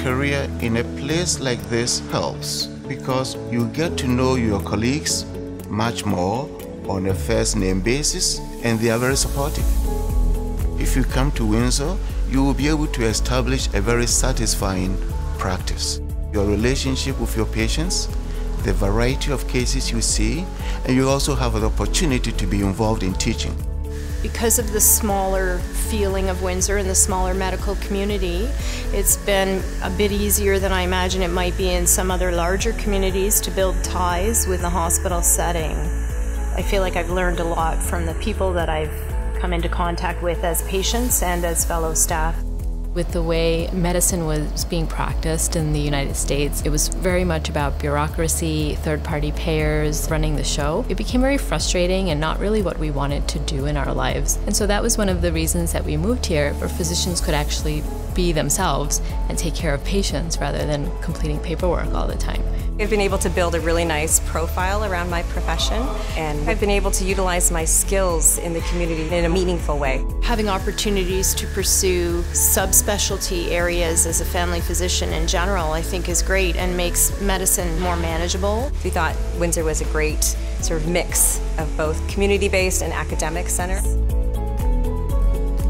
career in a place like this helps because you get to know your colleagues much more on a first-name basis, and they are very supportive. If you come to Windsor, you will be able to establish a very satisfying practice. Your relationship with your patients, the variety of cases you see, and you also have the opportunity to be involved in teaching. Because of the smaller feeling of Windsor and the smaller medical community, it's been a bit easier than I imagine it might be in some other larger communities to build ties with the hospital setting. I feel like I've learned a lot from the people that I've come into contact with as patients and as fellow staff. With the way medicine was being practiced in the United States, it was very much about bureaucracy, third-party payers running the show. It became very frustrating and not really what we wanted to do in our lives. And so that was one of the reasons that we moved here, where physicians could actually be themselves and take care of patients rather than completing paperwork all the time. I've been able to build a really nice profile around my profession, and I've been able to utilize my skills in the community in a meaningful way. Having opportunities to pursue subspecialty areas as a family physician in general, I think is great and makes medicine more manageable. We thought Windsor was a great sort of mix of both community-based and academic center.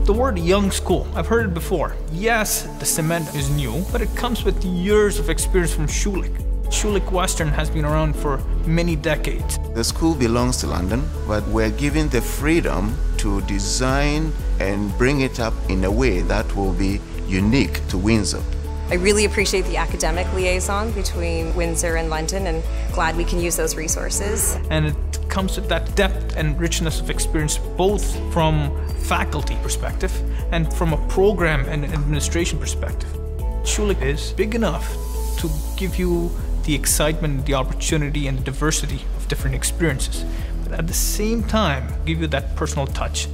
The word young school, I've heard it before. Yes, the cement is new, but it comes with years of experience from Schulich. Schulich Western has been around for many decades. The school belongs to London, but we're given the freedom to design and bring it up in a way that will be unique to Windsor. I really appreciate the academic liaison between Windsor and London, and glad we can use those resources. And it comes with that depth and richness of experience, both from faculty perspective and from a program and administration perspective. Schulich is big enough to give you the excitement, the opportunity, and the diversity of different experiences, but at the same time give you that personal touch.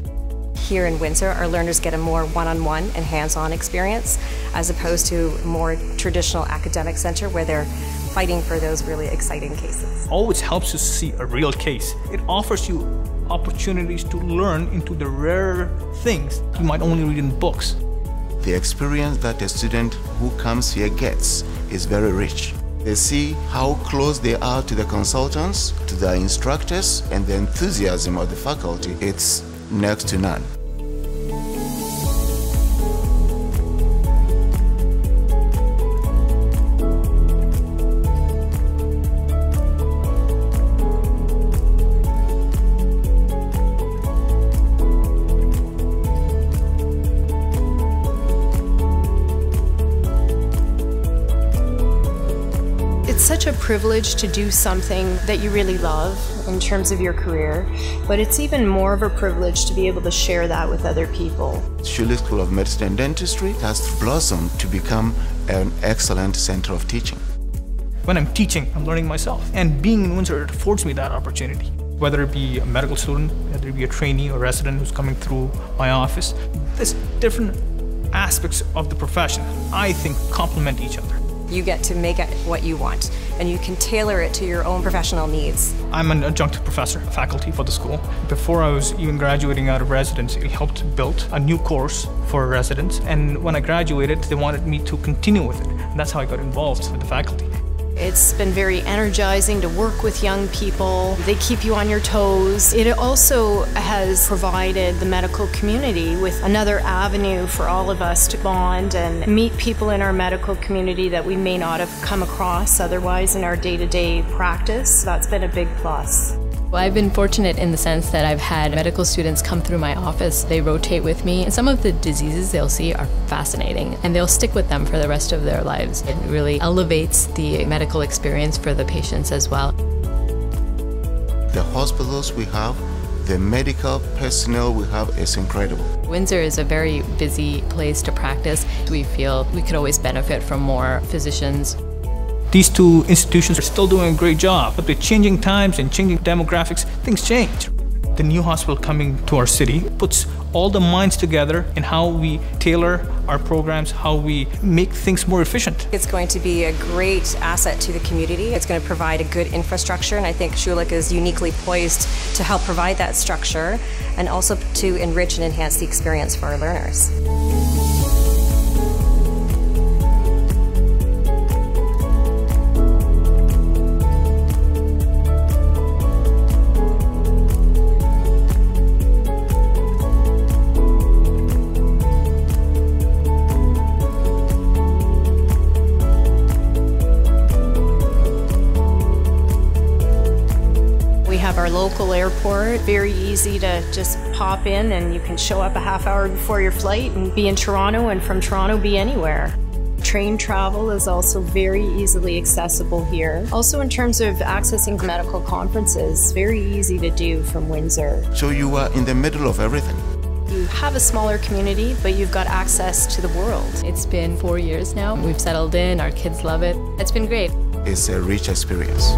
Here in Windsor, our learners get a more one-on-one and hands-on experience, as opposed to a more traditional academic center where they're fighting for those really exciting cases. Always helps to see a real case. It offers you opportunities to learn into the rare things you might only read in books. The experience that a student who comes here gets is very rich. They see how close they are to the consultants, to the instructors, and the enthusiasm of the faculty. It's next to none. It's such a privilege to do something that you really love in terms of your career, but it's even more of a privilege to be able to share that with other people. Schulich School of Medicine and Dentistry has blossomed to become an excellent center of teaching. When I'm teaching, I'm learning myself, and being in Windsor affords me that opportunity. Whether it be a medical student, whether it be a trainee or resident who's coming through my office, there's different aspects of the profession I think complement each other. You get to make it what you want, and you can tailor it to your own professional needs. I'm an adjunct professor, faculty for the school. Before I was even graduating out of residency, I helped build a new course for residents, and when I graduated, they wanted me to continue with it, and that's how I got involved with the faculty. It's been very energizing to work with young people. They keep you on your toes. It also has provided the medical community with another avenue for all of us to bond and meet people in our medical community that we may not have come across otherwise in our day-to-day practice. That's been a big plus. Well, I've been fortunate in the sense that I've had medical students come through my office. They rotate with me, and some of the diseases they'll see are fascinating, and they'll stick with them for the rest of their lives. It really elevates the medical experience for the patients as well. The hospitals we have, the medical personnel we have is incredible. Windsor is a very busy place to practice. We feel we could always benefit from more physicians. These two institutions are still doing a great job, but with changing times and changing demographics, things change. The new hospital coming to our city puts all the minds together in how we tailor our programs, how we make things more efficient. It's going to be a great asset to the community. It's going to provide a good infrastructure, and I think Schulich is uniquely poised to help provide that structure and also to enrich and enhance the experience for our learners. airport. Very easy to just pop in and you can show up a half hour before your flight and be in Toronto, and from Toronto be anywhere. Train travel is also very easily accessible here. Also in terms of accessing medical conferences, very easy to do from Windsor. So you are in the middle of everything. You have a smaller community, but you've got access to the world. It's been 4 years now. We've settled in, our kids love it. It's been great. It's a rich experience.